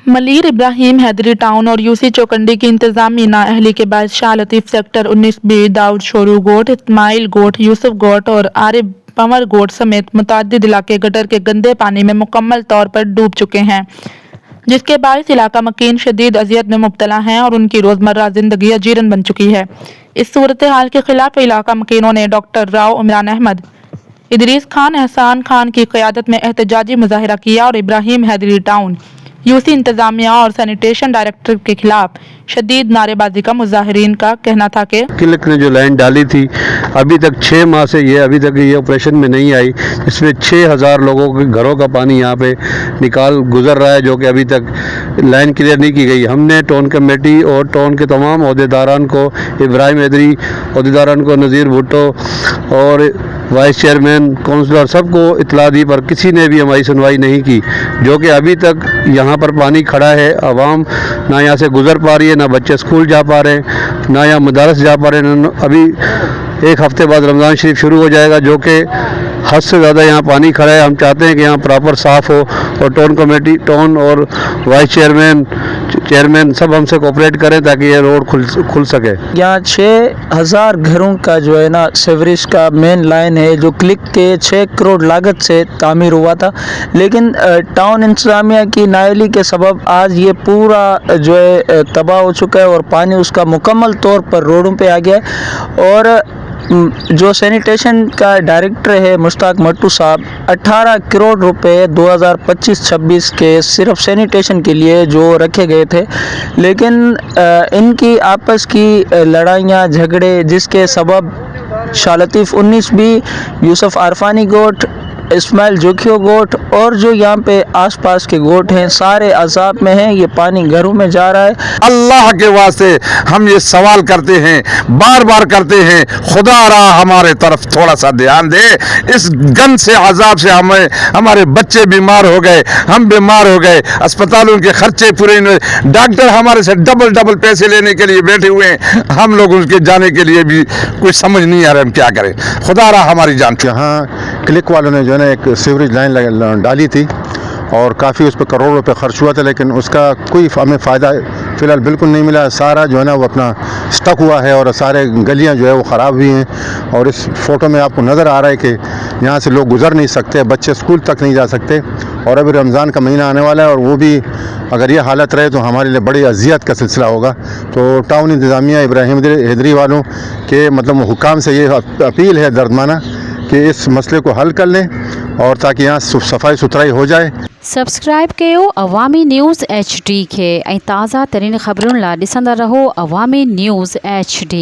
Malir Ibrahim Hydari town और UC Chaukhandi की इंतजामी नाअहली के बायस शाह लतीफ सेक्टर 19B, दाऊद शोरू गोट, इस्माइल गोट, यूसुफ गोट और आरिफ पंवर गोट समेत मुतअद्दिद इलाके गटर के गंदे पानी में मुकम्मल तौर पर डूब चुके हैं, जिसके बायस इलाका मकीन शदीद अजियत में मुब्तला हैं और उनकी रोज़मर्रा ज़िंदगी अजीरन बन चुकी है। इस सूरत हाल के खिलाफ इलाका मकीनों ने डॉक्टर राव, इमरान अहमद, इदरीस खान, एहसान खान की क़यादत में एहतजाजी मुजाहिरा किया और इब्राहिम हैदरी टाउन, यूसी इंतजामिया और सैनिटेशन डायरेक्टर के खिलाफ शदीद नारेबाजी का। मुजाहिरीन का कहना था कि क्लिक ने जो लाइन डाली थी अभी तक 6 माह से ये अभी तक ये ऑपरेशन में नहीं आई, इसमें 6000 लोगों के घरों का पानी यहाँ पे निकाल गुजर रहा है, जो कि अभी तक लाइन क्लियर नहीं की गई। हमने टाउन कमेटी और टाउन के तमाम अहदेदारान को, इब्राहिम हैदरी अहदेदारान को, नज़ीर भुट्टो और वाइस चेयरमैन, काउंसलर सबको इतला दी, पर किसी ने भी हमारी सुनवाई नहीं की, जो कि अभी तक यहाँ पर पानी खड़ा है। आवाम ना यहाँ से गुजर पा रही है, ना बच्चे स्कूल जा पा रहे हैं, ना यहाँ मदारस जा पा रहे हैं। अभी एक हफ्ते बाद रमज़ान शरीफ शुरू हो जाएगा, जो कि हद से ज़्यादा यहाँ पानी खड़ा है। हम चाहते हैं कि यहाँ प्रॉपर साफ़ हो और टाउन कमेटी, टाउन और वाइस चेयरमैन सब हमसे कोऑपरेट करें ताकि ये रोड खुल सके। यहाँ 6000 घरों का जो है ना सीवरेज का मेन लाइन है, जो क्लिक के 6 करोड़ लागत से तामीर हुआ था, लेकिन टाउन इंतजामिया की नाअहली के सबब आज ये पूरा जो है तबाह हो चुका है और पानी उसका मुकम्मल तौर पर रोडों पे आ गया है। और जो सैनिटेशन का डायरेक्टर है मुश्ताक मट्टू साहब, 18 करोड़ रुपए 2025-26 के सिर्फ सैनिटेशन के लिए जो रखे गए थे, लेकिन इनकी आपस की लड़ाइयाँ झगड़े जिसके सबब शाह लतीफ़ 19B, यूसुफ आरफानी गोट, इस्माइल जोखियो गोट और जो यहाँ पे आसपास के गोट हैं सारे अजाब में हैं। ये पानी घरों में जा रहा है। अल्लाह के वास्ते हम ये सवाल करते हैं, बार बार करते हैं, खुदा रहा हमारे तरफ थोड़ा सा ध्यान दे। इस गंद से अजाब से हमारे बच्चे बीमार हो गए, हम बीमार हो गए, अस्पतालों के खर्चे पूरे नहीं हुए, डॉक्टर हमारे से डबल पैसे लेने के लिए बैठे हुए हैं, हम लोग उनके जाने के लिए भी कुछ समझ नहीं आ रहा हम क्या करें। खुदा रहा हमारी जान। यहाँ क्लिक वालों ने जो है ना एक सीवरेज लाइन डाली थी और काफ़ी उस पर करोड़ रुपए खर्च हुआ था, लेकिन उसका कोई हमें फ़ायदा फ़िलहाल बिल्कुल नहीं मिला। सारा जो है ना वो अपना स्टक हुआ है और सारे गलियां जो है वो ख़राब हुई हैं। और इस फ़ोटो में आपको नज़र आ रहा है कि यहाँ से लोग गुज़र नहीं सकते, बच्चे स्कूल तक नहीं जा सकते। और अभी रमज़ान का महीना आने वाला है और वो भी अगर ये हालत रहे तो हमारे लिए बड़ी अजियत का सिलसिला होगा। तो टाउन इंतज़ामिया, इब्राहिम हैदरी वालों के मतलब हुकाम से ये अपील है दर्दमाना कि इस मसले को हल कर लें और ताकि यहाँ सफाई सुथराई हो जाए। सब्सक्राइब कयो अवामी न्यूज़ HD खे ऐं ताज़ा तरीन ख़बरुनि लाइ ॾिसंदा रहो अवामी न्यूज़ HD।